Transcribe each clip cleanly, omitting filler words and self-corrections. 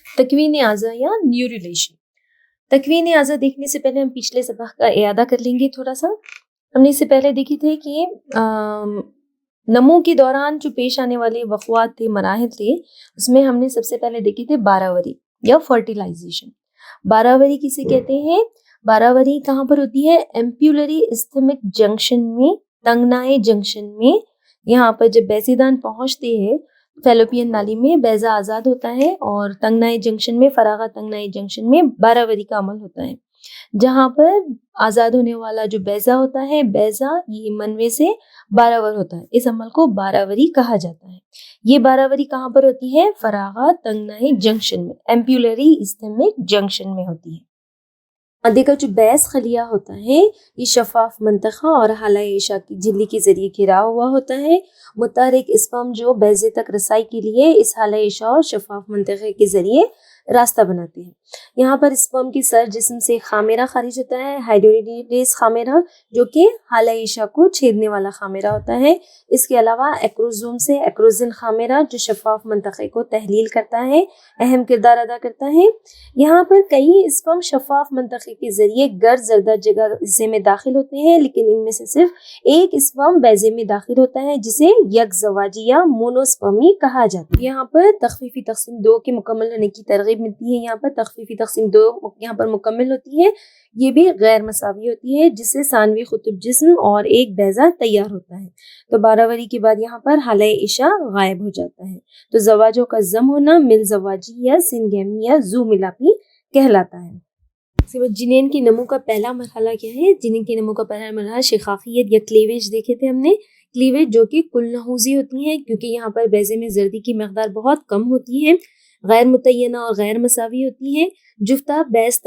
تکوین اعضا یا نیوریلیشن. تکوین اعضا دیکھنے سے پہلے ہم پچھلے سبق کا اعادہ کر لیں گے تھوڑا سا. ہم نے اس سے پہلے دیکھی تھے کہ نمو کے دوران جو پیش آنے والے وقوعات تھے، مراحل تھے، اس میں ہم نے سب سے پہلے دیکھی تھے باراوری یا فرٹیلائزیشن. باراوری کسے کہتے ہیں؟ باراوری کہاں پر ہوتی ہے؟ ایمپیولری استھمک جنکشن میں، تنگنائے جنکشن میں. یہاں پر جب بیضیدان پہنچتے ہیں فیلوپین نالی میں، بیضہ آزاد ہوتا ہے اور تنگنائے جنکشن میں، فراغہ تنگنائے جنکشن میں باراوری کا عمل ہوتا ہے، جہاں پر آزاد ہونے والا جو بیضہ ہوتا ہے، بیضہ یہ منوے سے باراور ہوتا ہے. اس عمل کو باراوری کہا جاتا ہے. یہ باراوری کہاں پر ہوتی ہے؟ فراغہ تنگنائے جنکشن میں، ایمپیولری استھمک جنکشن میں ہوتی ہے. ادے کا جو بیض خلیہ ہوتا ہے یہ شفاف منطقہ اور حالہ عشاء کی جھلی کے ذریعے گھرا ہوا ہوتا ہے. متحرک اسپرم جو بیضے تک رسائی کے لیے اس حالہ عشاء اور شفاف منطقے کے ذریعے راستہ بناتے ہیں. یہاں پر اسپرم کی سر جسم سے خامیرہ خارج ہوتا ہے، ہائیڈرولیز خامیرہ، جو کہ حالہ عشاء کو چھیدنے والا خامیرہ ہوتا ہے. اس کے علاوہ ایکروزوم سے ایکروزن خامیرہ جو شفاف منطقے کو تحلیل کرتا ہے، اہم کردار ادا کرتا ہے. یہاں پر کئی اسپرم شفاف منطقے کے ذریعے گرد زردہ جگہ حصے میں داخل ہوتے ہیں، لیکن ان میں سے صرف ایک اسپرم بیضے میں داخل ہوتا ہے جسے یک زواجی یا مونوسپرمی کہا جاتا ہے. یہاں پر تخفیفی تقسیم 2 کے مکمل ہونے کی ترغیب ملتی ہے. یہاں پر تخفیفی تقسیم 2 یہاں پر مکمل ہوتی ہے، یہ بھی غیر مساوی ہوتی ہے، جس سے ثانوی قطب جسم اور ایک بیضہ تیار ہوتا ہے. تو باراوری کے بعد یہاں پر حالہ عشاء غائب ہو جاتا ہے. تو زواجوں کا ضم ہونا مل زواجی یا سنگیمی یا زو ملاپی کہلاتا ہے. اس کے بعد جنین کی نمو کا پہلا مرحلہ کیا ہے؟ جنین کی نمو کا پہلا مرحلہ شقاقیت یا کلیویج دیکھے تھے ہم نے. کلیویج جو کہ کل نحوزی ہوتی ہے، کیونکہ یہاں پر بیضے میں زردی کی مقدار بہت کم ہوتی ہے، غیر متعینہ اور غیر مساوی ہوتی ہے. جفتہ بیض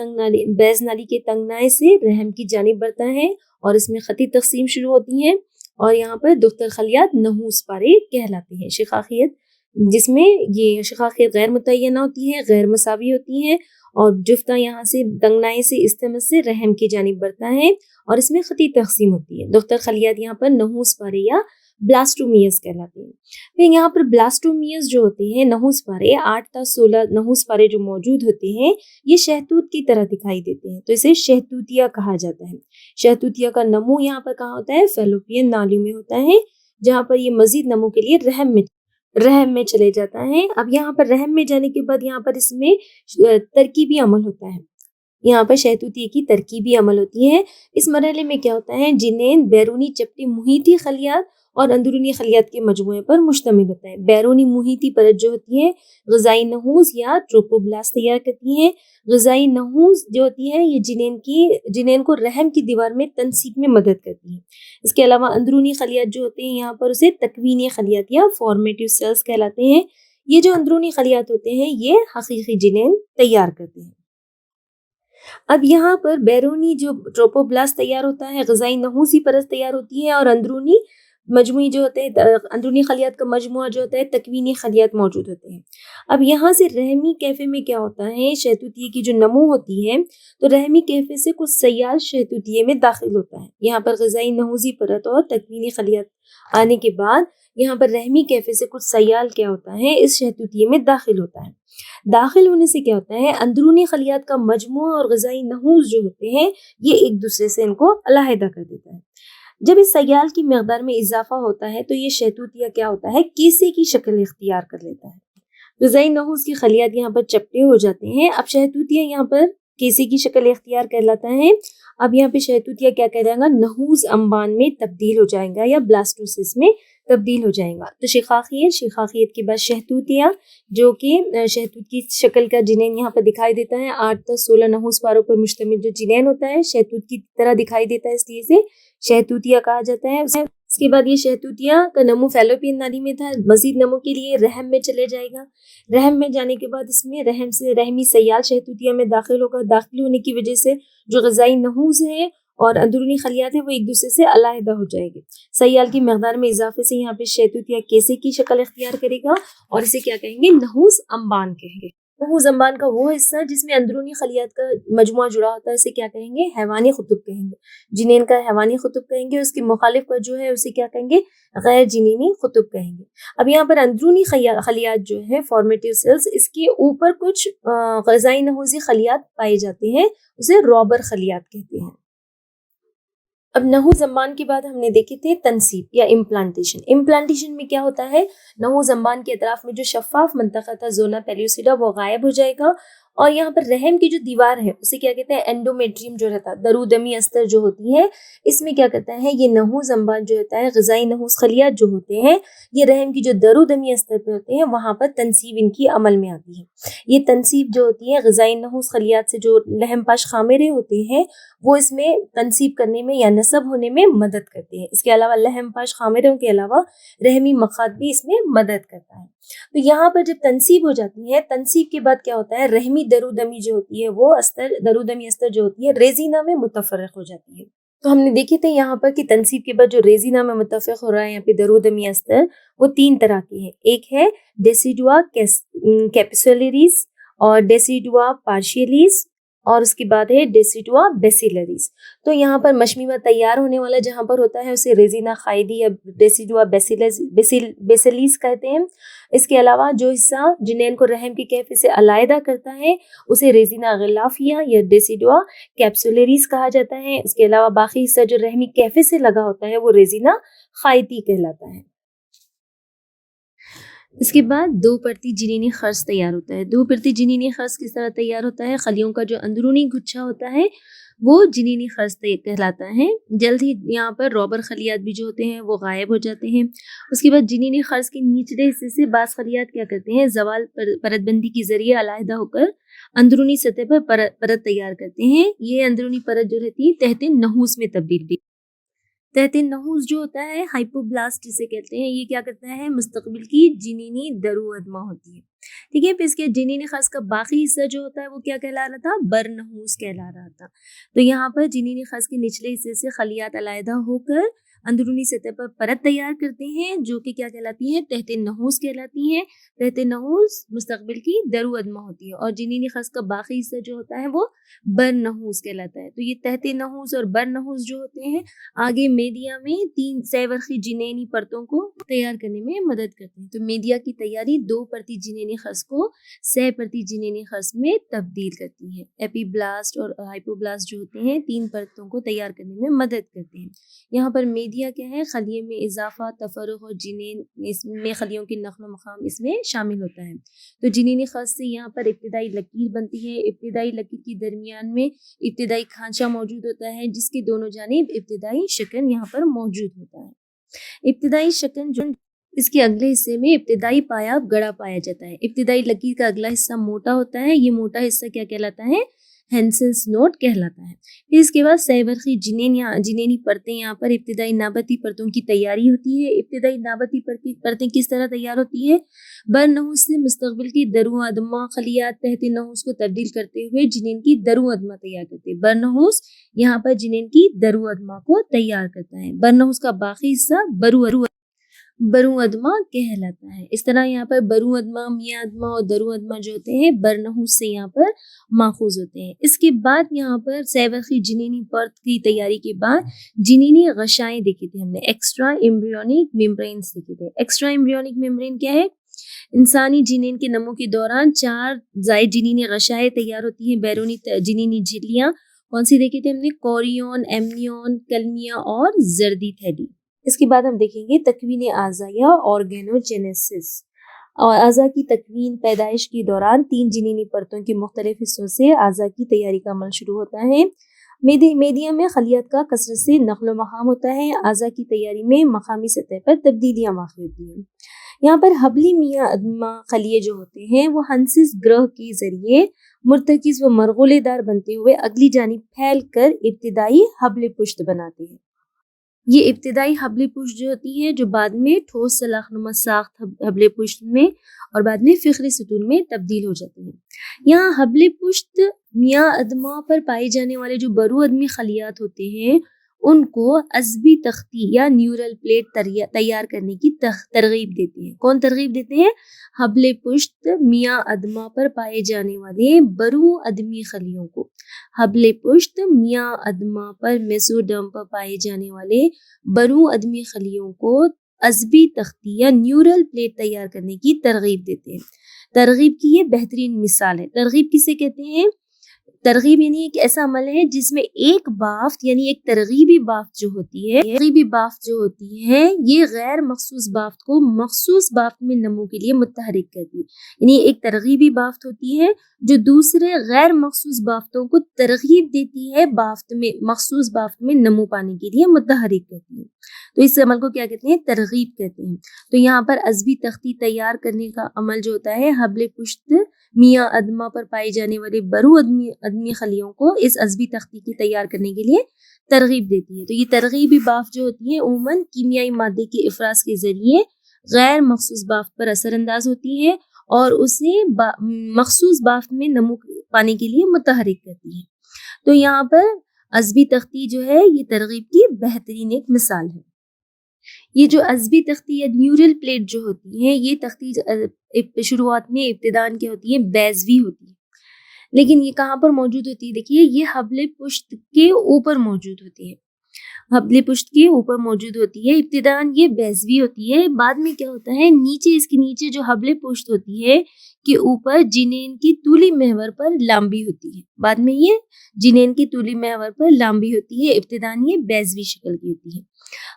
نالی کے تنگنائے سے رحم کی جانب بڑھتا ہے اور اس میں خطی تقسیم شروع ہوتی ہے، اور یہاں پر دختر خلیات نحوس پارے کہلاتے ہیں. شقاقیت جس میں یہ شقاقیت غیر متعینہ ہوتی ہے، غیر مساوی ہوتی ہے، اور جفتہ یہاں سے تنگنائے سے استمت سے رحم کی جانب بڑھتا ہے اور اس میں خطی تقسیم ہوتی ہے. دختر خلیات یہاں پر نحوس پارے یا بلاسٹومیز کہلاتے ہیں. پھر یہاں پر بلاسٹومیز جو ہوتے ہیں، نحوس پارے 8 تا 16 نحوس پارے جو موجود ہوتے ہیں، یہ شہتوت کی طرح دکھائی دیتے ہیں، تو اسے شہتوتیہ کہا جاتا ہے. شہتوتیہ کا نمو یہاں پر کہاں ہوتا ہے؟ فیلوپین نالی میں ہوتا ہے، جہاں پر یہ مزید نمو کے لیے رحم میں چلے جاتا ہے. اب یہاں پر رحم میں جانے کے بعد یہاں پر اس میں ترکیبی عمل ہوتا ہے. یہاں پر شہتوتیہ کی ترکیبی عمل ہوتی ہے. اس مرحلے میں کیا ہوتا ہے؟ جنین بیرونی چپٹی محیطی خلیات اور اندرونی خلیات کے مجموعے پر مشتمل ہوتا ہے. بیرونی محیطی پرت جو ہوتی ہے غذائی نحوس یا ٹروپوبلاست تیار کرتی ہے. غذائی نحوس جو ہوتی ہے یہ جنین کو رحم کی دیوار میں تنسیق میں مدد کرتی ہے. اس کے علاوہ اندرونی خلیات جو ہوتے ہیں، یہاں پر اسے تکوینی خلیات یا فارمیٹیو سیلز کہلاتے ہیں. یہ جو اندرونی خلیات ہوتے ہیں یہ حقیقی جنین تیار کرتے ہیں. اب یہاں پر بیرونی جو ٹروپوبلاست تیار ہوتا ہے، غذائی نحوسی پرت تیار ہوتی ہے، اور اندرونی مجموعی جو ہوتے ہیں، اندرونی خلیات کا مجموعہ جو ہوتا ہے تکوینی خلیات موجود ہوتے ہیں. اب یہاں سے رحمی کیفے میں کیا ہوتا ہے؟ شہتوتیہ کی جو نمو ہوتی ہے تو رحمی کیفے سے کچھ سیال شہتوتیہ میں داخل ہوتا ہے. یہاں پر غذائی نحوسی پرت اور تکوینی خلیات آنے کے بعد یہاں پر رحمی کیفے سے کچھ سیال کیا ہوتا ہے؟ اس شہتوتیہ میں داخل ہوتا ہے. داخل ہونے سے کیا ہوتا ہے؟ اندرونی خلیات کا مجموعہ اور غذائی نحوس جو ہوتے ہیں یہ ایک دوسرے سے ان کو علیحدہ کر دیتا ہے. جب اس سیال کی مقدار میں اضافہ ہوتا ہے تو یہ شہتوتیہ کیا ہوتا ہے؟ کیسے کی شکل اختیار کر لیتا ہے. غذائی نحوس کی خلیات یہاں پر چپٹے ہو جاتے ہیں. اب شہتوتیہ یہاں پر کیسے کی شکل اختیار کر لیتا ہے. اب یہاں پہ شہتوتیہ کیا کہہ جائے گا؟ نحوس انبان میں تبدیل ہو جائے گا یا بلاسٹوسس میں تبدیل ہو جائے گا. تو شقاقیت کے بعد شہتوتیہ جو کہ شہتوت کی شکل کا جنین یہاں پر دکھائی دیتا ہے. 8 تا 16 نحوس پاروں پر مشتمل جو جنین ہوتا ہے شہتوت کی طرح دکھائی دیتا ہے، اس لیے اسے شہتوتیہ کہا جاتا ہے. اس کے بعد یہ شہتوتیہ کا نمو فیلوپین نالی میں تھا، مزید نمو کے لیے رحم میں چلے جائے گا. رحم میں جانے کے بعد اس میں رحم سے رحمی سیال شہتوتیہ میں داخل ہوگا. داخل ہونے کی وجہ سے جو غذائی نحوس ہے اور اندرونی خلیات ہے وہ ایک دوسرے سے علیحدہ ہو جائے گی. سیال کی مقدار میں اضافے سے یہاں پہ شہتوتیہ کیسے کی شکل اختیار کرے گا اور اسے کیا کہیں گے؟ نحوس انبان کہیں گے. نحو زنبان کا وہ حصہ جس میں اندرونی خلیات کا مجموعہ جڑا ہوتا ہے اسے کیا کہیں گے؟ حیوانی خطب کہیں گے۔ جنین کا حیوانی خطب کہیں گے، اس کے مخالف کا جو ہے اسے کیا کہیں گے؟ غیر جنینی خطب کہیں گے۔ اب یہاں پر اندرونی خلیات جو ہے فارمیٹیو سیلز، اس کے اوپر کچھ غذائی نحوزی خلیات پائے جاتے ہیں، اسے روبر خلیات کہتے ہیں۔ اب نحو زنبان کے بعد ہم نے دیکھے تھے تنصیب یا امپلانٹیشن۔ امپلانٹیشن میں کیا ہوتا ہے؟ نحو زنبان کے اطراف میں جو شفاف منطقہ تھا زونا پیلیوسیڈا وہ غائب ہو جائے گا، اور یہاں پر رحم کی جو دیوار ہے اسے کیا کہتے ہیں؟ اینڈومیٹریم جو رہتا ہے، درودمی استر جو ہوتی ہے، اس میں کیا کرتا ہے یہ نحو زنبان جو ہوتا ہے غذائی نحوس خلیات جو ہوتے ہیں یہ رحم کی جو درودمی استر پہ ہوتے ہیں وہاں پر تنصیب ان کی عمل میں آتی ہے۔ یہ تنصیب جو ہوتی ہے غذائی نحوس خلیات سے جو لحم پاش خامرے ہوتے ہیں وہ اس میں تنصیب کرنے میں یا نصب ہونے میں مدد کرتے ہیں۔ اس کے علاوہ لحم پاش خامروں کے علاوہ رحمی مخاط بھی اس میں مدد کرتا ہے۔ تو یہاں پر جب تنصیب ہو جاتی ہے، تنصیب کے بعد کیا ہوتا ہے؟ رحمی درودمی جو ہوتی ہے وہ درودمی استر جو ہوتی ہے ریزینہ میں متفرق ہو جاتی ہے۔ تو ہم نے دیکھے تھے یہاں پر کہ تنصیب کے بعد جو ریزینہ میں متفق ہو رہا ہے یہاں پہ درودمی استر، وہ 3 طرح کے ہیں۔ ایک ہے ڈیسیڈوا کیپسولریز اور ڈیسیڈوا پارشیلیز، اور اس کے بعد ہے ڈیسیڈوا بیسیلریز۔ تو یہاں پر مشمیمہ تیار ہونے والا جہاں پر ہوتا ہے اسے ریزینہ خائدی یا ڈیسیڈوا بیسیلیز کہتے ہیں۔ اس کے علاوہ جو حصہ جنین کو رحم کے کیفے سے علیحدہ کرتا ہے اسے ریزینہ غلافیہ یا ڈیسیڈوا کیپسولریز کہا جاتا ہے۔ اس کے علاوہ باقی حصہ جو رحمی کیفے سے لگا ہوتا ہے وہ ریزینہ خائدی کہلاتا ہے۔ اس کے بعد 2 پرتی جنینی خرص تیار ہوتا ہے۔ 2 پرتی جنینی خرص کس طرح تیار ہوتا ہے؟ خلیوں کا جو اندرونی گچھا ہوتا ہے وہ جنینی خرص کہلاتا ہے۔ جلد ہی یہاں پر روبر خلیات بھی جو ہوتے ہیں وہ غائب ہو جاتے ہیں۔ اس کے بعد جنینی خرص کے نچلے حصے سے بعض خلیات کیا کرتے ہیں؟ زوال پرت بندی کے ذریعے علیحدہ ہو کر اندرونی سطح پر پرت تیار کرتے ہیں۔ یہ اندرونی پرت جو رہتی ہے تحت نحوس میں تبدیل بھی۔ تحت نحوس جو ہوتا ہے ہائپوبلاسٹ جسے کہتے ہیں، یہ کیا کرتا ہے؟ مستقبل کی جنینی درو ادمہ ہوتی ہے، ٹھیک ہے۔ پھر اس کے جنینی خرص کا باقی حصہ جو ہوتا ہے وہ کیا کہلا رہا تھا؟ برنحوس کہلا رہا تھا۔ تو یہاں پر جنینی خرص کے نچلے حصے سے خلیات علیحدہ ہو کر اندرونی سطح پر پرت تیار کرتے ہیں جو کہ کیا کہلاتی ہیں؟ تحت نحوس کہلاتی ہیں۔ تحت نحوس مستقبل کی درو ادمہ ہوتی ہے، اور جنینی خرص کا باقی حصہ جو ہوتا ہے وہ برنحوس کہلاتا ہے۔ تو یہ تحت نحوس اور برنحوس جو ہوتے ہیں آگے میڈیا میں 3 سہ جنینی پرتوں کو تیار کرنے میں مدد کرتے ہیں۔ تو میڈیا کی تیاری 2 پرتی جنینی خرص کو سہ پرتی جنینی خرص میں تبدیل کرتی ہے۔ ایپی بلاسٹ اور ہائپوبلاسٹ جو ہوتے ہیں 3 پرتوں کو تیار کرنے میں مدد کرتے ہیں۔ یہاں پر میڈیا کیا ہے؟ خلیے میں اضافہ، تفرق اور جنین، اس میں خلیوں کی نقل و مقام اس میں شامل ہوتا ہے۔ تو جنینی خرص سے یہاں پر ابتدائی لکیر بنتی ہے۔ ابتدائی لکیر کی درمیان میں ابتدائی کھانچہ موجود ہوتا ہے جس کی دونوں جانب ابتدائی شکن یہاں پر موجود ہوتا ہے۔ ابتدائی شکن جو اس کے اگلے حصے میں ابتدائی پایاب گڑا پایا جاتا ہے۔ ابتدائی لکیر کا اگلا حصہ موٹا ہوتا ہے، یہ موٹا حصہ کیا کہلاتا ہے؟ ہینسنس نوٹ کہلاتا ہے۔ پھر اس کے بعد سہ جنینی پرتیں، یہاں پر ابتدائی نابتی پرتوں کی تیاری ہوتی ہے۔ ابتدائی نابتی پرتیں کس طرح تیار ہوتی ہے؟ برنحوس سے مستقبل کی درو ادمہ خلیات تحت نحوس کو تبدیل کرتے ہوئے جنین کی درو ادمہ تیار کرتے ہیں۔ برنحوس یہاں پر جنین کی درو ادمہ کو تیار کرتا ہے۔ برنحوس کا باقی حصہ برو ادمہ کہلاتا ہے۔ اس طرح یہاں پر برو ادمہ، میاں ادمہ اور درو ادمہ جو ہوتے ہیں برنحوس سے یہاں پر ماخوذ ہوتے ہیں۔ اس کے بعد یہاں پر سہ جنینی پرت کی تیاری کے بعد جنینی غشائیں دیکھی تھی ہم نے، ایکسٹرا ایمبریونک میمبرینز دیکھے تھے۔ ایکسٹرا ایمبریونک میمبرین کیا ہے؟ انسانی جنین کے نمو کے دوران 4 زائد جنینی غشائیں تیار ہوتی ہیں، بیرونی جنینی جھلیاں۔ کون سی دیکھی تھی ہم نے؟ کوریون، ایمنیون، کلمیا اور زردی تھیلی۔ اس کے بعد ہم دیکھیں گے تکوین اعضاء یا آرگینوجینیسس۔ اور اعضاء کی تکوین پیدائش کے دوران 3 جنینی پرتوں کے مختلف حصوں سے اعضاء کی تیاری کا عمل شروع ہوتا ہے۔ میڈیا میں خلیات کا کثرت سے نقل و مقام ہوتا ہے۔ اعضاء کی تیاری میں مقامی سطح پر تبدیلیاں واقع ہوتی ہیں۔ یہاں پر حبلی میاں ادمہ خلیے جو ہوتے ہیں وہ ہنسس گرہ کے ذریعے مرتکز و مرغولے دار بنتے ہوئے اگلی جانب پھیل کر ابتدائی حبل پشت بناتے ہیں۔ یہ ابتدائی حبل پشت جو ہوتی ہے جو بعد میں ٹھوس سلاخ نما ساخت حبل پشت میں اور بعد میں فخری ستون میں تبدیل ہو جاتی ہیں۔ یہاں حبل پشت میاں ادمہ پر پائے جانے والے جو برو ادمی خلیات ہوتے ہیں ان کو عصبی تختی یا نیورل پلیٹ تیار کرنے کی ترغیب دیتے ہیں. کون ترغیب دیتے ہیں؟ حبل پشت میاں ادما پر پائے جانے والے برو ادمی خلیوں کو. حبل پشت میاں ادما پر میزوڈرم پر پائے جانے والے برو ادمی خلیوں کو عصبی تختی یا نیورل پلیٹ تیار کرنے کی ترغیب دیتے ہیں. ترغیب کی یہ بہترین مثال ہے. ترغیب کسے کہتے ہیں؟ ترغیب یعنی ایک ایسا عمل ہے جس میں ایک بافت یعنی ایک ترغیبی بافت جو ہوتی ہے یہ غیر مخصوص بافت کو مخصوص بافت میں نمو کے لیے متحرک کرتی ہے. یعنی ایک ترغیبی بافت ہوتی ہے جو دوسرے غیر مخصوص بافتوں کو ترغیب دیتی ہے مخصوص بافت میں نمو پانے کے لیے متحرک کرتی ہے. تو اس عمل کو کیا کہتے ہیں؟ ترغیب کہتے ہیں. تو یہاں پر عصبی تختی تیار کرنے کا عمل جو ہوتا ہے حبل پشت میاں ادما پر پائی جانے والے برو ادمی خلیوں کو اس عصبی تختی کی تیار کرنے کے لیے ترغیب دیتی ہے. تو یہ ترغیبی بافت جو ہوتی ہے عموماً کیمیائی مادے کے افراز کے ذریعے غیر مخصوص بافت پر اثر انداز ہوتی ہے اور اسے مخصوص بافت میں نمو پانے کے لیے متحرک کرتی ہے. تو یہاں پر عصبی تختی جو ہے یہ ترغیب کی بہترین ایک مثال ہے. یہ جو عصبی تختی یا نیورل پلیٹ جو ہوتی ہے یہ تختی شروعات میں ابتداً کیا ہوتی ہے؟ بیضوی ہوتی ہے. لیکن یہ کہاں پر موجود ہوتی ہے؟ دیکھیے یہ حبل پشت کے اوپر موجود ہوتی ہے. حبل پشت کے اوپر موجود ہوتی ہے. ابتداً یہ بیضوی ہوتی ہے. بعد میں کیا ہوتا ہے؟ اس کے نیچے جو حبل پشت ہوتی ہے کے اوپر جنین کی طولی محور پر لامبی ہوتی ہے. بعد میں یہ جنین کی طولی محور پر لامبی ہوتی ہے. ابتداً یہ بیضوی شکل کی ہوتی ہے.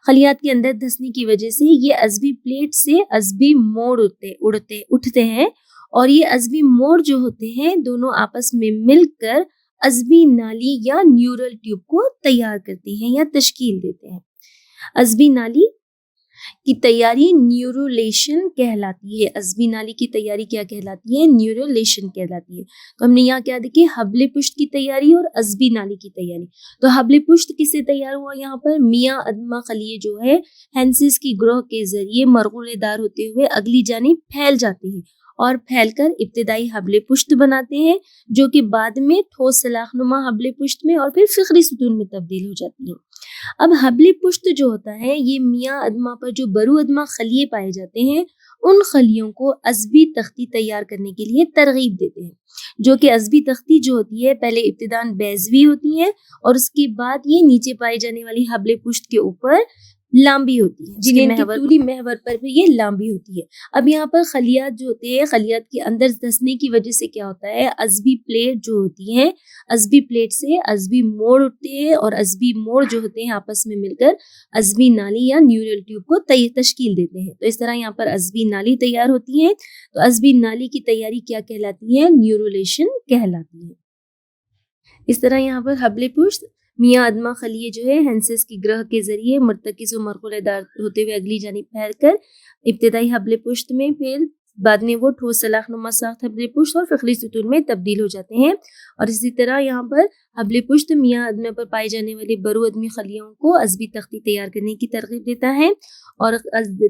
خلیات کے اندر دھسنے کی وجہ سے یہ عصبی پلیٹ سے عصبی موڑ اٹھتے ہیں اور یہ عصبی موڑ جو ہوتے ہیں دونوں آپس میں مل کر عصبی نالی یا نیورل ٹیوب کو تیار کرتے ہیں یا تشکیل دیتے ہیں. عصبی نالی کی تیاری نیورولیشن کہلاتی ہے. عصبی نالی کی تیاری کیا کہلاتی ہے؟ نیورولیشن کہلاتی ہے. تو ہم نے یہاں کیا دیکھے؟ حبل پشت کی تیاری اور عصبی نالی کی تیاری. تو حبل پشت کس سے تیار ہوا؟ یہاں پر میاں ادما خلیے جو ہے ہینسس کی گروہ کے ذریعے مرغولے دار ہوتے ہوئے اگلی جانب پھیل جاتے ہیں اور پھیل کر ابتدائی حبل پشت بناتے ہیں جو کہ بعد میں ٹھوس سلاخ نما حبل پشت میں اور پھر فقری ستون میں تبدیل ہو جاتی ہے. اب حبل پشت جو ہوتا ہے یہ میاں ادما پر جو برو ادما خلیے پائے جاتے ہیں ان خلیوں کو عصبی تختی تیار کرنے کے لیے ترغیب دیتے ہیں. جو کہ عصبی تختی جو ہوتی ہے پہلے ابتداً بیضوی ہوتی ہے اور اس کے بعد یہ نیچے پائی جانے والی حبل پشت کے اوپر لامبی ہوتی ہے. جنین کی طولی محور پر بھی یہ لامبی ہوتی ہے. اب یہاں پر خلیات جو ہوتے ہیں خلیات کے اندر دھسنے کی وجہ سے کیا ہوتا ہے؟ عصبی پلیٹ جو ہوتی ہے عصبی پلیٹ سے عصبی موڑ اٹھتے ہیں اور عصبی موڑ جو ہوتے ہیں آپس میں مل کر عصبی نالی یا نیورل ٹیوب کو تشکیل دیتے ہیں. تو اس طرح یہاں پر عصبی نالی تیار ہوتی ہے. تو عصبی نالی کی تیاری کیا کہلاتی ہے؟ نیورولیشن کہلاتی ہے. اس طرح یہاں پر حبل پشت میاں ادما خلیے جو ہے ہینسس کی گرہ کے ذریعے مرتکز و مرغولے دار ہوتے ہوئے اگلی جانب پھیل کر ابتدائی حبل پشت میں پھر بعد میں وہ ٹھوس سلاخ نما ساخت حبل پشت اور فقری ستون میں تبدیل ہو جاتے ہیں. اور اسی طرح یہاں پر حبل پشت میاں ادما پر پائے جانے والے برو ادمی خلیوں کو عصبی تختی تیار کرنے کی ترغیب دیتا ہے اور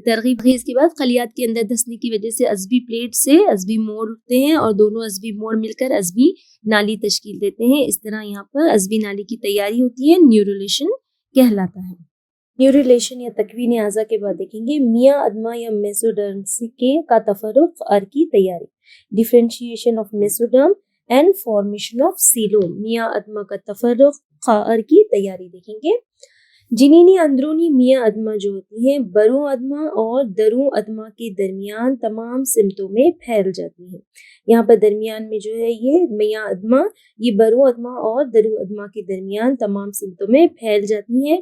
ترغیب اس کے بعد خلیات کے اندر دھسنے کی وجہ سے عصبی پلیٹ سے عصبی موڑ اٹھتے ہیں اور دونوں عصبی موڑ مل کر عصبی نالی تشکیل دیتے ہیں. اس طرح یہاں پر عصبی نالی کی تیاری ہوتی ہے. نیورولیشن کہلاتا ہے. نیورولیشن یا تکوین اعضاء کے بعد دیکھیں گے میاں ادما یا میزوڈرم کا تفرق اور کی تیاری. Differentiation of mesoderm and formation of coelom. میاں ادما کا تفرق خاور کی تیاری دیکھیں گے. جنینی اندرونی میاں ادما جو ہوتی ہیں برو ادما اور درو ادما کے درمیان تمام سمتوں میں پھیل جاتی ہیں. یہاں پر درمیان میں جو ہے یہ میاں ادما یہ برو ادما اور درو ادما کے درمیان تمام سمتوں میں پھیل جاتی ہیں.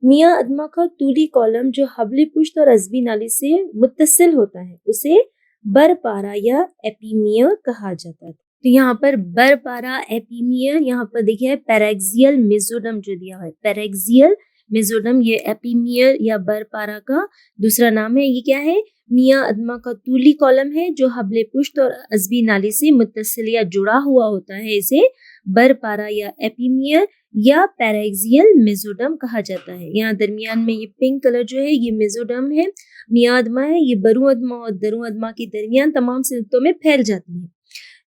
میاں ادما کا طولی کالم جو حبل پشت اور عصبی نالی سے متصل ہوتا ہے اسے برپارا یا ایپیمیئر کہا جاتا ہے. تو یہاں پر برپارا ایپیمیئر یہاں پر دیکھیے پیراگزیل میزوڈرم جو دیا ہے پیراگزیل میزوڈرم یہ ایپیمیئر یا برپارا کا دوسرا نام ہے. یہ کیا ہے؟ میاں ادما کا طولی کالم ہے جو حبل پشت اور عصبی نالی سے متصل یا جڑا ہوا ہوتا ہے. اسے برپارا یا ایپیمیئر یا پیراگزیل میزوڈرم کہا جاتا ہے. یہاں درمیان میں یہ پنک کلر جو ہے یہ میزوڈرم ہے میاں ادما ہے. یہ برو ادما اور درو ادما کے درمیان تمام سمتوں میں پھیل جاتی ہے.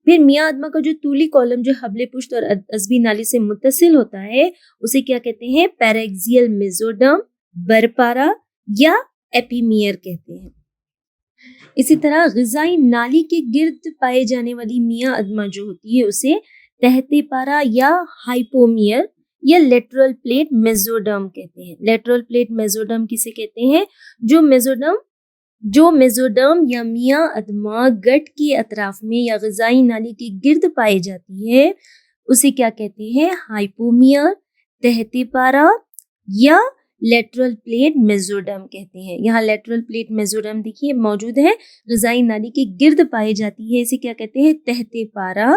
پھر میاں ادما کا جو طولی کالم جو حبل پشت اور عصبی نالی سے متصل ہوتا ہے اسے کیا کہتے ہیں؟ پیراگزیل میزوڈرم، برپارا یا ایپیمیئر کہتے ہیں۔ اسی طرح غذائی نالی کے گرد پائے جانے والی میاں ادما جو ہوتی ہے اسے تحت پارا یا ہائپومیئر یا لیٹرل پلیٹ میزوڈرم کہتے ہیں۔ لیٹرل پلیٹ میزوڈرم کسے کہتے ہیں؟ جو میزوڈرم یا میاں ادما گٹ کے اطراف میں یا غذائی نالی کے گرد پائی جاتی ہے اسے کیا کہتے ہیں؟ ہائپومیئر، تحت پارا یا لیٹرل پلیٹ میزوڈرم کہتے ہیں۔ یہاں لیٹرل پلیٹ میزوڈرم دیکھیے موجود ہے، غذائی نالی کے گرد پائی جاتی ہے، اسے کیا کہتے ہیں؟ تحت پارا،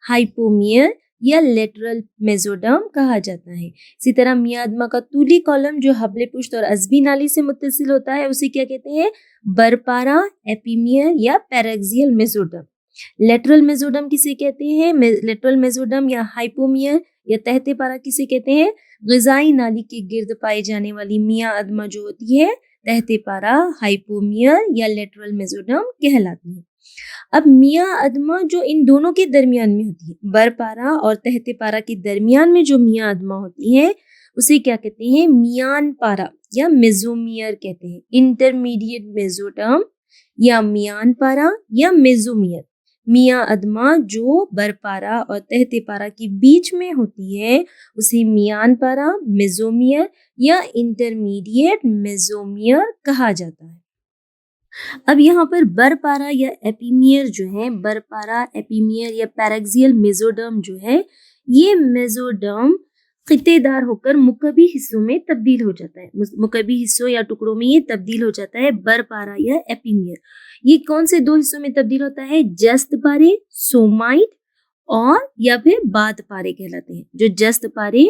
ہائپومیئر یا لیٹرل میزوڈرم کہا جاتا ہے۔ اسی طرح میاں ادما کا طولی کالم جو حبل پشت اور عصبی نالی سے متصل ہوتا ہے اسے کیا کہتے ہیں؟ برپارا، ایپیمیئر یا پیراگزیل میزوڈرم۔ لیٹرل میزوڈرم کسے کہتے ہیں؟ لیٹرل میزوڈرم یا ہائپومیئر یا تحت پارا کسے کہتے ہیں؟ غذائی نالی کے گرد پائی جانے والی میاں ادما جو ہوتی ہے تحت پارا، ہائپومیئر یا لیٹرل میزوڈرم کہلاتی ہے۔ اب میاں ادما جو ان دونوں کے درمیان میں ہوتی ہے، برپارا اور تحت پارا کے درمیان میں جو میاں ادما ہوتی ہے اسے کیا کہتے ہیں؟ میان پارا یا میزومیئر کہتے ہیں۔ انٹرمیڈیٹ میزوڈرم یا میان پارا یا میزومیئر، میاں ادما جو برپارا اور تحت پارا کے بیچ میں ہوتی ہے اسے میان پارا، میزومیئر یا انٹرمیڈیٹ میزومیئر کہا جاتا ہے۔ اب یہاں پر برپارا یا ایپیمیئر جو ہے، برپارا، ایپیمیئر یا پیراگزیل میزوڈرم جو ہے، یہ میزوڈرم خطے دار ہو کر مکعبی حصوں میں تبدیل ہو جاتا ہے، مکعبی حصوں یا ٹکڑوں میں یہ تبدیل ہو جاتا ہے برپارا یا ایپیمیئر۔ یہ کون سے دو حصوں میں تبدیل ہوتا ہے؟ جست پارے، سومائٹ، اور یا پھر باد پارے کہلاتے ہیں، جو جست پارے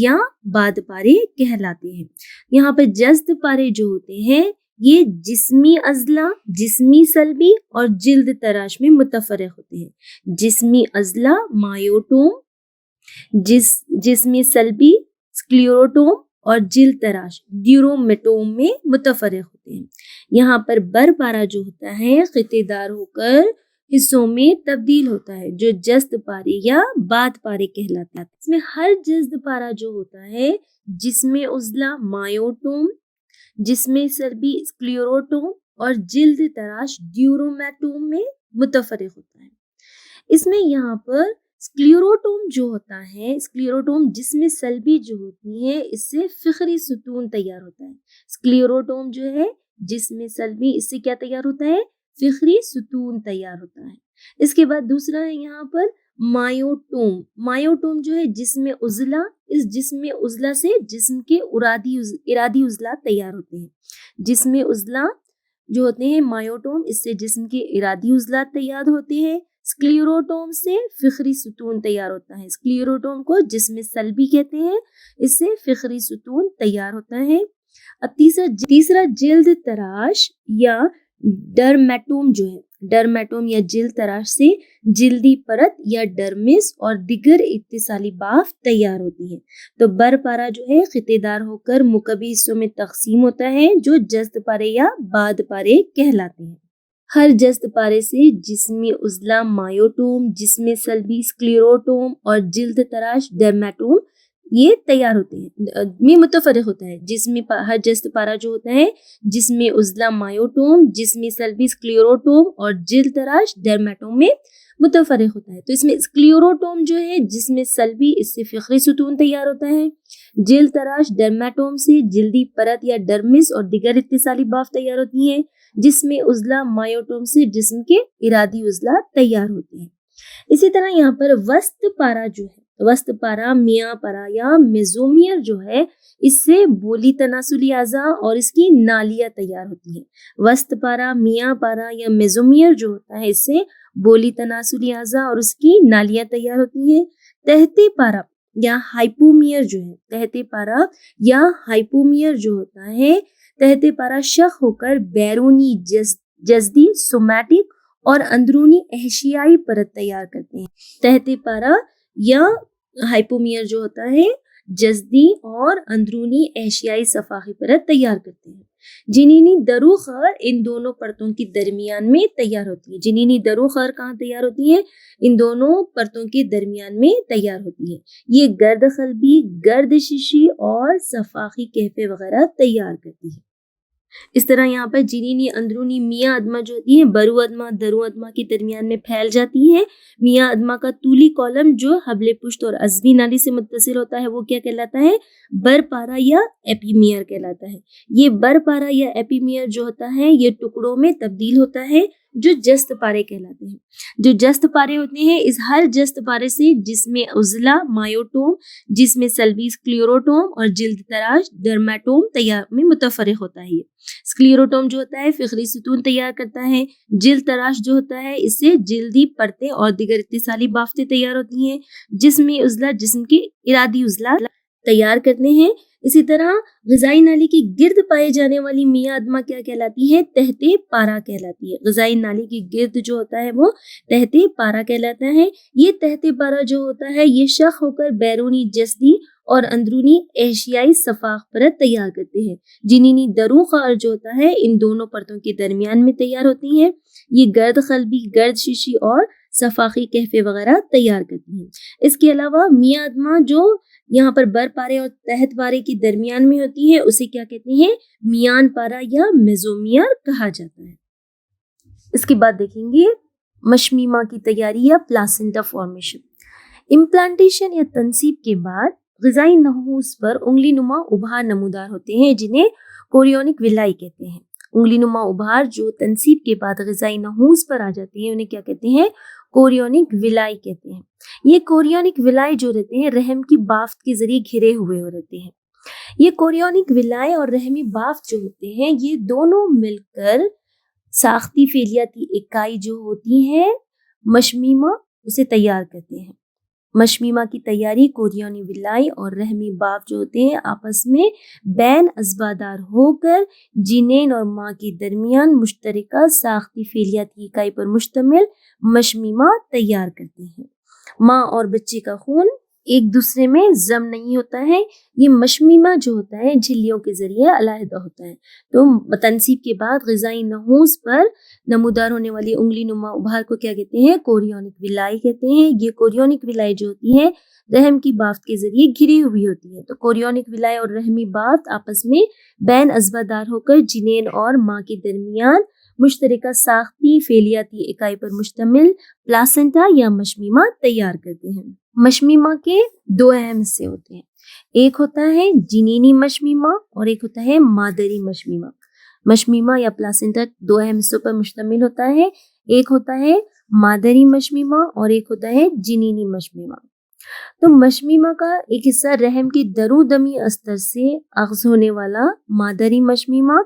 یا باد پارے کہلاتے ہیں۔ یہاں پر جست پارے جو ہوتے ہیں یہ جسمی اضلاع، جسمی سلبی اور جلد تراش میں متفرق ہوتے ہیں۔ جسمی اضلاع مایوٹوم، جسمی سلبی سکلیروٹوم اور جلد تراش ڈیورومیٹوم میں متفرق ہوتے ہیں۔ یہاں پر برپارا جو ہوتا ہے خطے دار ہو کر حصوں میں تبدیل ہوتا ہے، جو جست پارے یا باد پارے کہلاتا ہے۔ اس میں ہر جست پارا جو ہوتا ہے جسم اضلاع مایوٹوم، جسم سلبی سکلیروٹوم اور جلد تراش ڈیورومیٹوم میں متفرق ہوتا ہے۔ اس میں یہاں پر سکلیروٹوم جو ہوتا ہے، سکلیروٹوم جسم سلبی جو ہوتی ہے اس سے فخری ستون تیار ہوتا ہے۔ سکلیروٹوم جو ہے جسم سلبی، اس سے کیا تیار ہوتا ہے؟ فخری ستون تیار ہوتا ہے۔ اس کے بعد دوسرا ہے یہاں پر مایوٹوم۔ مایوٹوم جو ہے جسم اضلاع، اس جسم اضلاع سے جسم کے ارادی اضلاع تیار ہوتے ہیں۔ جسم اضلاع جو ہوتے ہیں مایوٹوم، اس سے جسم کے ارادی اضلاع تیار ہوتے ہیں۔ سکلیروٹوم سے فخری ستون تیار ہوتا ہے۔ سکلیروٹوم کو جسم سلبی کہتے ہیں، اس سے فخری ستون تیار ہوتا ہے۔ اب تیسرا جلد تراش یا ڈرمیٹوم جو ہے، ڈرمیٹوم یا جلد تراش سے جلدی پرت یا ڈرمس اور دیگر اتصالی بافت تیار ہوتی ہے۔ تو برپارا جو ہے خطے دار ہو کر مکعبی حصوں میں تقسیم ہوتا ہے، جو جست پارے یا باد پارے کہلاتے ہیں۔ ہر جست پارے سے جسمی اضلاع مایوٹوم، جسم سلبی سکلیروٹوم اور جلد تراش ڈرمیٹوم یہ تیار ہوتے ہیں، میں متفرق ہوتا ہے۔ ہر جست پارا جو ہوتا ہے جسم اضلاع مایوٹوم، جسم سلبی سکلیروٹوم اور جلد تراش ڈرمیٹوم میں متفرق ہوتا ہے۔ تو اس میں سکلیروٹوم جو ہے جسم سلبی، اس سے فخری ستون تیار ہوتا ہے۔ جلد تراش ڈرمیٹوم سے جلدی پرت یا ڈرمس اور دیگر اتصالی بافت تیار ہوتی ہیں۔ جسم اضلاع مایوٹوم سے جسم کے ارادی اضلاع تیار ہوتے ہیں۔ اسی طرح یہاں پر وسط پارا جو ہے، وسط پارا، میاں پارا یا میزومیئر جو ہے، اس سے بولی تناسلی اعضاء اور اس کی نالیاں تیار ہوتی ہیں۔ وسط پارا، میاں پارا یا میزومیئر جو ہوتا ہے اس سے بولی تناسلی اعضاء اور اس کی نالیاں تیار ہوتی ہیں۔ تحت پارا یا ہائپومیئر جو ہے، تحت پارا یا ہائپومیئر جو ہوتا ہے، تحت پارا شق ہو کر بیرونی جزدی سومیٹک اور اندرونی احشیائی پرت تیار کرتے ہیں۔ تحت پارا یا ہائپومیئر جو ہوتا ہے جسدی اور اندرونی ایشیائی صفاحی پرت تیار کرتے ہیں. جنینی درو خار ان دونوں پرتوں کے درمیان میں تیار ہوتی ہے. جنینی درو خار کہاں تیار ہوتی ہے؟ ان دونوں پرتوں کے درمیان میں تیار ہوتی ہے. یہ گرد قلبی، گرد شیشی اور صفاحی کہفے وغیرہ تیار کرتی ہے. اس طرح یہاں پر جنینی اندرونی میاں ادمہ جو ہوتی ہے برو ادمہ درو ادمہ کے درمیان میں پھیل جاتی ہے. میاں ادمہ کا طولی کالم جو حبل پشت اور عصبی نالی سے متصل ہوتا ہے وہ کیا کہلاتا ہے؟ بر پارا یا ایپیمیئر کہلاتا ہے. یہ بر پارا یا ایپیمیئر جو ہوتا ہے یہ ٹکڑوں میں تبدیل ہوتا ہے جو جست پارے کہلاتے ہیں. جو جست پارے ہوتے ہیں اس ہر جست پارے سے جسم عضلہ مایوٹوم، جسم سلبی سکلیروٹوم اور جلد تراش ڈرمیٹوم تیار میں متفرق ہوتا ہے. سکلیروٹوم جو ہوتا ہے فقری ستون تیار کرتا ہے. جلد تراش جو ہوتا ہے اس سے جلدی پرتیں اور دیگر اتصالی بافتیں تیار ہوتی ہیں. جسمی عضلہ جسم کے ارادی عضلہ تیار کرتے ہیں. اسی طرح غذائی نالی کی گرد پائے جانے والی میاں ادمہ کیا کہلاتی ہے؟ تحت پارا کہلاتی ہے. غذائی نالی کی گرد جو ہوتا ہے وہ تحت پارا کہلاتا ہے. یہ تحت پارا جو ہوتا ہے یہ شق ہو کر بیرونی جسدی اور اندرونی ایشیائی صفاح پرت تیار کرتے ہیں. جنینی درو خار جو ہوتا ہے ان دونوں پرتوں کے درمیان میں تیار ہوتی ہے. یہ گرد قلبی، گرد شیشی اور صفاحی کہفے وغیرہ تیار کرتی ہیں. اس کے علاوہ میاں ادمہ جو یہاں پر بر پارے اور تحت پارے کے درمیان میں ہوتی ہے اسے کیا کہتے ہیں؟ میان پارا یا میزومیئر کہا جاتا ہے. اس کے بعد دیکھیں گے مشمیمہ کی تیاری یا پلاسنٹا فارمیشن. امپلانٹیشن یا تنصیب کے بعد غذائی نحوس پر انگلی نما ابھار نمودار ہوتے ہیں جنہیں کوریونک ولائی کہتے ہیں. انگلی نما ابھار جو تنصیب کے بعد غذائی نحوس پر آ جاتے ہیں انہیں کیا کہتے ہیں؟ کوریونک ولائی کہتے ہیں. یہ کوریونک ولائی جو رہتے ہیں رحم کی بافت کے ذریعے گھرے ہوئے رہتے ہیں. یہ کوریونک ولائی اور رحمی بافت جو ہوتے ہیں یہ دونوں مل کر ساختی فعلیاتی اکائی جو ہوتی ہے مشمیمہ اسے تیار کرتے ہیں. مشمیمہ کی تیاری کوریونی ولائی اور رحمی باف جو ہوتے ہیں آپس میں بین عضبادار ہو کر جنین اور ماں کے درمیان مشترکہ ساختی فعلیاتی اکائی پر مشتمل مشمیمہ تیار کرتے ہیں. ماں اور بچے کا خون ایک دوسرے میں ضم نہیں ہوتا ہے. یہ مشمیمہ جو ہوتا ہے جھلیوں کے ذریعے علیحدہ ہوتا ہے. تو تنصیب کے بعد غذائی نحوس پر نمودار ہونے والی انگلی نما ابھار کو کیا کہتے ہیں؟ کوریونک ولائی کہتے ہیں. یہ کوریونک ولائی جو ہوتی ہے رحم کی بافت کے ذریعے گھری ہوئی ہوتی ہے. تو کوریونک ولائی اور رحمی بافت آپس میں بین عضبادار ہو کر جنین اور ماں کے درمیان مشترکہ ساختی فعلیاتی اکائی پر مشتمل پلاسنٹا یا مشمیمہ تیار کرتے ہیں. مشمیمہ کے دو اہم حصے ہوتے ہیں. ایک ہوتا ہے جنینی مشمیمہ اور ایک ہوتا ہے مادری مشمیمہ. مشمیمہ یا پلاسنٹا دو اہم حصوں پر مشتمل ہوتا ہے. ایک ہوتا ہے مادری مشمیمہ اور ایک ہوتا ہے جنینی مشمیمہ. تو مشمیمہ کا ایک حصہ رحم کی درو دمی استر سے اخذ ہونے والا مادری مشمیمہ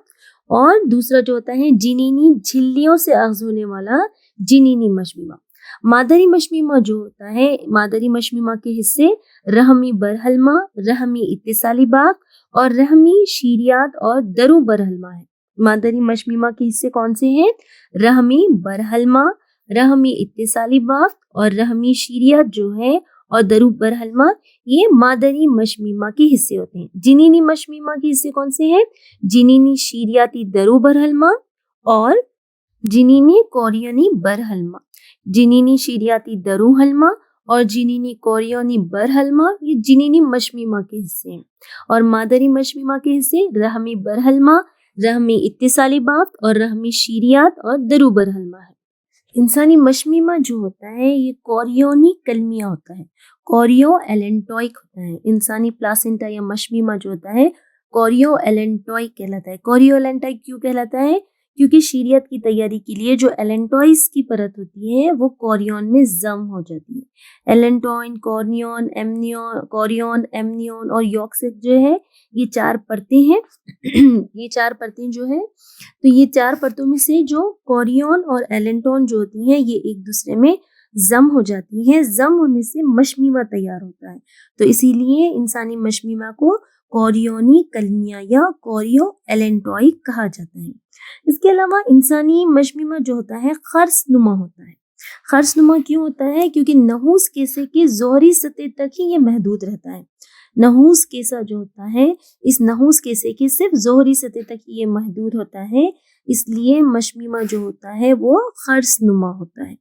اور دوسرا جو ہوتا ہے جنینی جھلیوں سے اخذ ہونے والا جنینی مشمیمہ. مادری مشمیمہ جو ہوتا ہے مادری مشمیمہ کے حصے رحمی برحلمہ، رحمی اتصالی باف اور رحمی شیریات اور درو برحلمہ ہے. مادری مشمیمہ کے حصے کون سے ہیں؟ رحمی برحلمہ، رحمی اتصالی باف اور رحمی شیریات جو ہے اور درو برحلمہ یہ مادری مشمیمہ کے حصے ہوتے ہیں. جنینی مشمیمہ کے حصے کون سے ہیں؟ جنینی شیریاتی درو برحلمہ اور جنینی کوریونی برحلمہ. جنینی شیریاتی درو حلمہ اور جنینی کوریونی برحلمہ یہ جنینی مشمیمہ کے حصے ہیں. اور مادری مشمیمہ کے حصے رحمی برحلمہ، رحمی اتصالی باف اور رحمی شیریات اور درو برحلمہ ہے. انسانی مشمیمہ جو ہوتا ہے یہ کوریونی کلمیہ ہوتا ہے، کوریو ایلنٹوئک ہوتا ہے. انسانی پلاسنٹا یا مشمیمہ جو ہوتا ہے کوریو ایلنٹوئک کہلاتا ہے. کوریو ایلنٹوئک کیوں کہلاتا ہے؟ کیونکہ شیریات کی تیاری کے لیے جو ایلنٹوئس کی پرت ہوتی ہے وہ کوریون میں ضم ہو جاتی ہے. ایلنٹوئن، کورنیون، ایمنیون، کوریون، ایمنیون اور یوکسک جو ہے یہ چار پرتیں ہیں. یہ چار پرتیں جو ہے تو یہ چار پرتوں میں سے جو کوریون اور ایلنٹون جو ہوتی ہیں یہ ایک دوسرے میں ضم ہو جاتی ہیں. ضم ہونے سے مشمیمہ تیار ہوتا ہے. تو اسی لیے انسانی مشمیمہ کو کوریونی کلمیہ یا کوریو ایلنٹوئک کہا جاتا ہے. اس کے علاوہ انسانی مشمیمہ جو ہوتا ہے خرس نما ہوتا ہے. خرس نما کیوں ہوتا ہے؟ کیونکہ نحوس کیسے کے ظہری سطح تک ہی یہ محدود رہتا ہے. نحوس کیسا جو ہوتا ہے اس نحوس کیسے کے صرف ظہری سطح تک ہی یہ محدود ہوتا ہے، اس لیے مشمیمہ جو ہوتا ہے وہ خرس نما ہوتا ہے.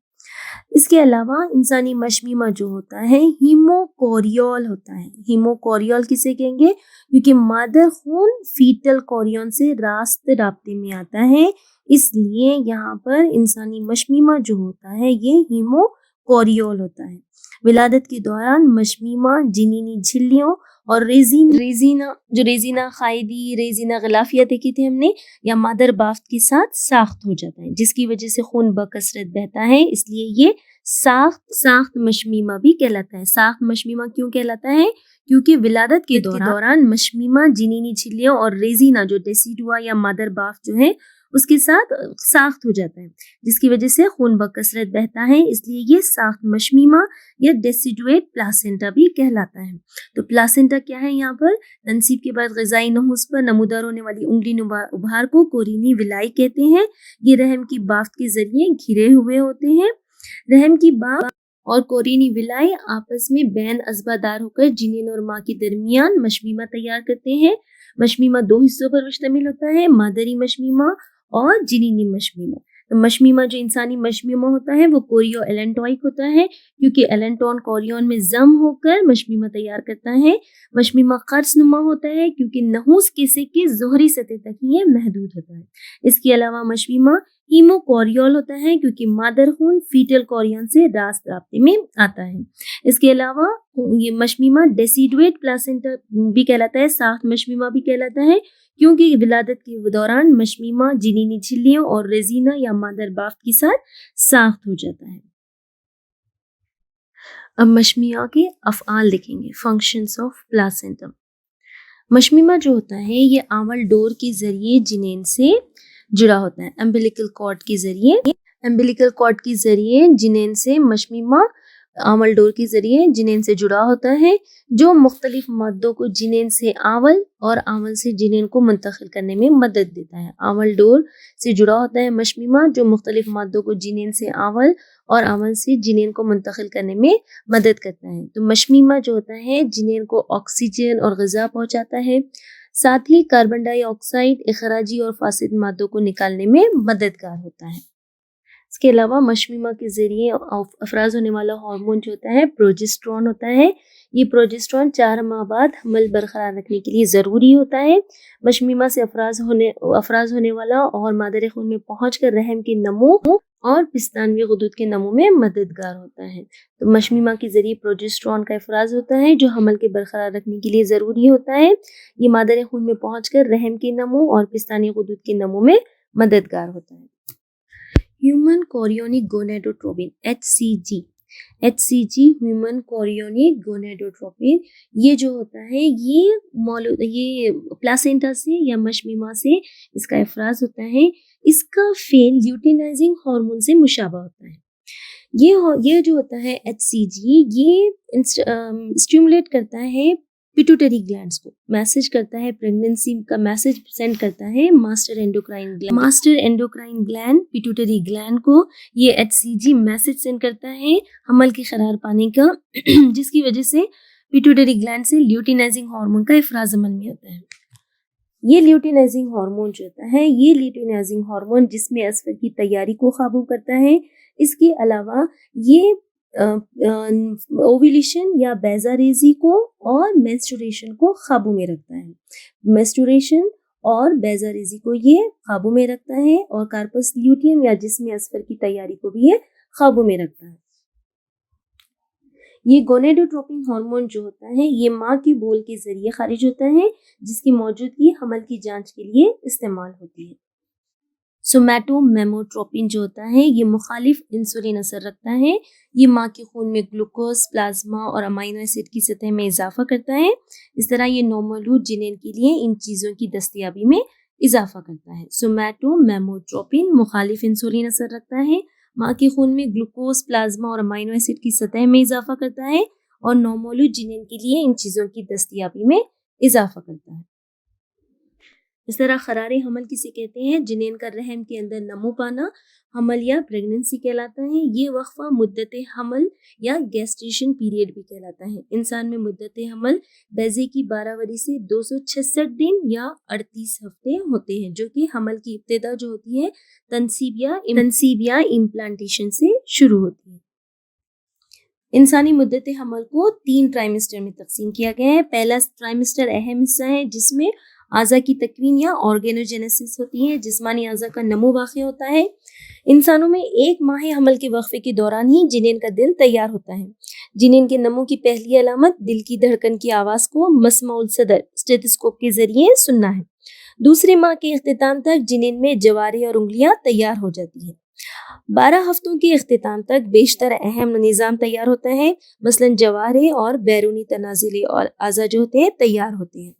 اس کے علاوہ انسانی مشمیمہ جو ہوتا ہے ہیموکوریول ہوتا ہے. ہیموکوریول کسے کہیں گے؟ کیونکہ مادر خون فیٹل کوریون سے راست رابطے میں آتا ہے، اس لیے یہاں پر انسانی مشمیمہ جو ہوتا ہے یہ ہیموکوریول ہوتا ہے. ولادت کے دوران مشمیمہ جنینی جھلیوں اور ریزینہ قائدی ریزینہ غلافیہ دیکھی تھی ہم نے، یا مادر بافت کے ساتھ ساخت ہو جاتا ہے، جس کی وجہ سے خون بکثرت بہتا ہے، اس لیے یہ ساخت مشمیمہ بھی کہلاتا ہے. ساخت مشمیمہ کیوں کہلاتا ہے؟ کیونکہ ولادت کے دوران مشمیمہ جنینی جھلیوں اور ریزینہ جو ڈیسیڈوا یا مادر بافت جو ہے اس کے ساتھ ساخت ہو جاتا ہے، جس کی وجہ سے خون بکثرت بہتا ہے، اس لیے یہ ساخت مشمیمہ یا ڈیسیڈویٹ پلاسینٹا بھی کہلاتا ہے. تو پلاسینٹا کیا ہے؟ یہاں پر تنصیب کے بعد غذائی نحوس پر نمودار ہونے والی انگلی ابھار کو کورینی ولائی کہتے ہیں. یہ رحم کی بافت کے ذریعے گھرے ہوئے ہوتے ہیں. رحم کی بافت اور کورینی ولائی آپس میں بین عصبہ دار ہو کر جنین اور ماں کے درمیان مشمیمہ تیار کرتے ہیں. مشمیمہ دو حصوں پر مشتمل ہوتا ہے، مادری مشمیمہ اور جنینی مشمیمہ. تو مشمیمہ جو انسانی مشمیمہ ہوتا ہے وہ کوریو ایلنٹوئک ہوتا ہے، کیونکہ ایلنٹون کوریون میں ضم ہو کر مشمیمہ تیار کرتا ہے. مشمیمہ قرص نما ہوتا ہے کیونکہ نحوس کیسے کے ظہری سطح تک ہی یہ محدود ہوتا ہے. اس کے علاوہ مشمیمہ ہیموکوریول ہوتا ہے کیونکہ مادر خون فیٹل کوریون سے راست رابطے میں آتا ہے. اس کے علاوہ یہ مشمیمہ ڈیسیڈویٹ پلاسینٹا بھی کہلاتا ہے، ساخت مشمیمہ بھی کہلاتا ہے، کیونکہ ولادت کے دوران مشمیمہ جنینی جھلیوں اور ریزینہ یا مادر بافت کے ساتھ ساخت ہو جاتا ہے. اب مشمیمہ کے افعال دیکھیں گے، فنکشنز آف پلاسینٹا. مشمیمہ جو ہوتا ہے یہ آمل ڈور کے ذریعے جنین سے جڑا ہوتا ہے. امبلیکل کارڈ کے ذریعے جنین سے مشمیمہ آمل ڈور کے ذریعے جنین سے جڑا ہوتا ہے، جو مختلف مادوں کو جنین سے آول اور آول سے جنین کو منتقل کرنے میں مدد دیتا ہے. آمل ڈور سے جڑا ہوتا ہے مشمیمہ، جو مختلف مادوں کو جنین سے آول اور آول سے جنین کو منتقل کرنے میں مدد کرتا ہے. تو مشمیمہ جو ہوتا ہے جنین کو آکسیجن اور غذا پہنچاتا ہے، ساتھ ہی کاربن ڈائی آکسائڈ اخراجی اور فاسد مادوں کو نکالنے میں مددگار ہوتا ہے. اس کے علاوہ مشمیمہ کے ذریعے افراز ہونے والا ہارمون جو ہوتا ہے پروجسٹرون ہوتا ہے. یہ پروجسٹرون 4 ماہ بعد حمل برقرار رکھنے کے لیے ضروری ہوتا ہے. مشمیمہ سے افراز ہونے والا اور مادر خون میں پہنچ کر رحم کے نمو اور پستانوی غدود کے نمو میں مددگار ہوتا ہے. تو مشمیمہ کے ذریعے پروجسٹرون کا افراز ہوتا ہے جو حمل کے برقرار رکھنے کے لیے ضروری ہوتا ہے. یہ مادر خون میں پہنچ کر رحم کے نمو اور پستانی غدود کے نمو میں مددگار ہوتا ہے. ہیومن کوریونک گونیڈوٹروپن ایچ سی جی ہیومن کوریونک گونیڈوٹروپن، یہ جو ہوتا ہے یہ پلاسینٹا سے یا مشمیمہ سے اس کا افراز ہوتا ہے. اس کا فعل لیوٹینائزنگ ہارمون سے مشابہ ہوتا ہے. یہ جو ہوتا ہے ایچ سی جی یہ اسٹیمولیٹ کرتا ہے پیٹوٹری گلینڈز کو، میسج کرتا ہے پریگننسی کا میسج سینڈ کرتا ہے master endocrine gland pituitary gland کو. یہ ایچ سی جی میسج سینڈ کرتا ہے حمل کے قرار پانے کا، جس کی وجہ سے پیٹوٹری گلینڈ سے لیوٹینائزنگ ہارمون کا افراز عمل میں ہوتا ہے. یہ لیوٹینائزنگ ہارمون جو ہوتا ہے یہ لیوٹینائزنگ ہارمون جسم اصفر کی تیاری کو قابو کرتا ہے. اس کے علاوہ یہ اوویلیشن یا بیضہ ریزی کو اور مینسٹروریشن کو قابو میں رکھتا ہے. مینسٹروریشن اور بیضہ ریزی کو یہ قابو میں رکھتا ہے اور کارپس لیوٹیم یا جسم اصفر کی تیاری کو بھی یہ قابو میں رکھتا ہے. یہ گونیڈوٹروپن ہارمون جو ہوتا ہے یہ ماں کی بول کے ذریعے خارج ہوتا ہے، جس کی موجودگی حمل کی جانچ کے لیے استعمال ہوتی ہے. سومیٹومیموٹروپن جو ہوتا ہے یہ مخالف انسولین اثر رکھتا ہے. یہ ماں کے خون میں گلوکوز، پلازما اور امائنو ایسڈ کی سطح میں اضافہ کرتا ہے. اس طرح یہ نومولود جنین کے لیے ان چیزوں کی دستیابی میں اضافہ کرتا ہے. سومیٹومیموٹروپن مخالف انسولین اثر رکھتا ہے، ماں کے خون میں گلوکوز، پلازما اور امائنو ایسڈ کی سطح میں اضافہ کرتا ہے اور نومولود جنین کے لیے ان چیزوں کی دستیابی میں اضافہ کرتا ہے. اس طرح قرار حمل کسے کہتے ہیں؟ جنین کا رحم کے اندر نمو پانا حمل یا پریگننسی کہلاتا ہے. یہ وقفہ مدت حمل یا گیسٹیشن پیریڈ بھی کہلاتا ہے. انسان میں مدت حمل بیضے کی 12 وری سے 266 دن یا 38 ہفتے ہوتے ہیں، جو کہ حمل کی ابتدا جو ہوتی ہے تنصیب یا امپلانٹیشن سے شروع ہوتی ہے. انسانی مدت حمل کو 3 ٹرائمسٹر میں تقسیم کیا گیا ہے. پہلا ٹرائمسٹر اہم حصہ ہے جس میں اعضاء کی تکوین یا آرگینوجینیسس ہوتی ہے، جسمانی اعضاء کا نمو واقع ہوتا ہے. انسانوں میں 1 ماہ حمل کے وقفے کے دوران ہی جنین کا دل تیار ہوتا ہے. جنین کے نمو کی پہلی علامت دل کی دھڑکن کی آواز کو مسموع الصدر اسٹیتھوسکوپ کے ذریعے سننا ہے. دوسرے ماہ کے اختتام تک جنین میں جوارے اور انگلیاں تیار ہو جاتی ہیں. 12 ہفتوں کے اختتام تک بیشتر اہم نظام تیار ہوتا ہے، مثلاً جوارے اور بیرونی تنازلی اور اعضاء جو ہوتے ہیں تیار ہوتے ہیں.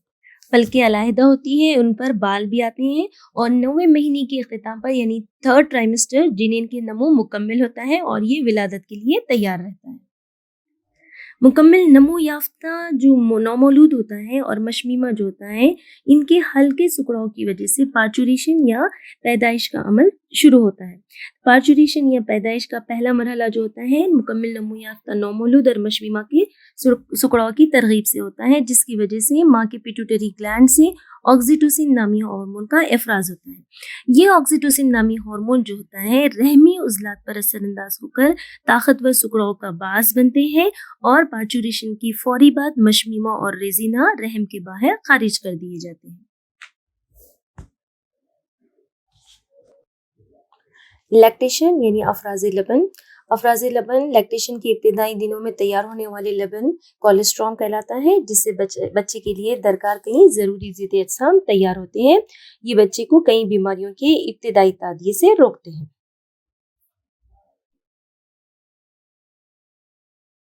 پلکیں علیحدہ ہوتی ہیں، ان پر بال بھی آتے ہیں، اور 9ویں مہینے کے اختتام پر یعنی 3rd ٹرائمسٹر جنین کے نمو مکمل ہوتا ہے اور یہ ولادت کے لیے تیار رہتا ہے. مکمل نمو یافتہ جو نومولود ہوتا ہے اور مشمیمہ جو ہوتا ہے، ان کے ہلکے سکڑاؤ کی وجہ سے پارچوریشن یا پیدائش کا عمل شروع ہوتا ہے. پارچوریشن یا پیدائش کا پہلا مرحلہ جو ہوتا ہے مکمل نمو یافتہ نومولود اور مشمیمہ کے سکڑاؤ کی ترغیب سے ہوتا ہے، جس کی وجہ سے ماں کے پیٹوٹری گلینڈ سے آکسیٹوسن نامی ہارمون کا افراز ہوتا ہے. یہ آکسیٹوسن نامی ہارمون جو ہوتا ہے رحمی عضلات پر اثر انداز ہو کر طاقتور سکڑاؤ کا باعث بنتے ہیں اور پارچوریشن کی فوری بعد مشمیمہ اور ریزینہ رحم کے باہر خارج کر دیے جاتے ہیں. لیکٹیشن یعنی افراز لبن. افراز لبن لیکٹیشن کے ابتدائی دنوں میں تیار ہونے والے لبن کولیسٹرول کہلاتا ہے، جس سے بچے کے لیے درکار کئی ضروری ضد اجسام تیار ہوتے ہیں. یہ بچے کو کئی بیماریوں کے ابتدائی تعدی سے روکتے ہیں.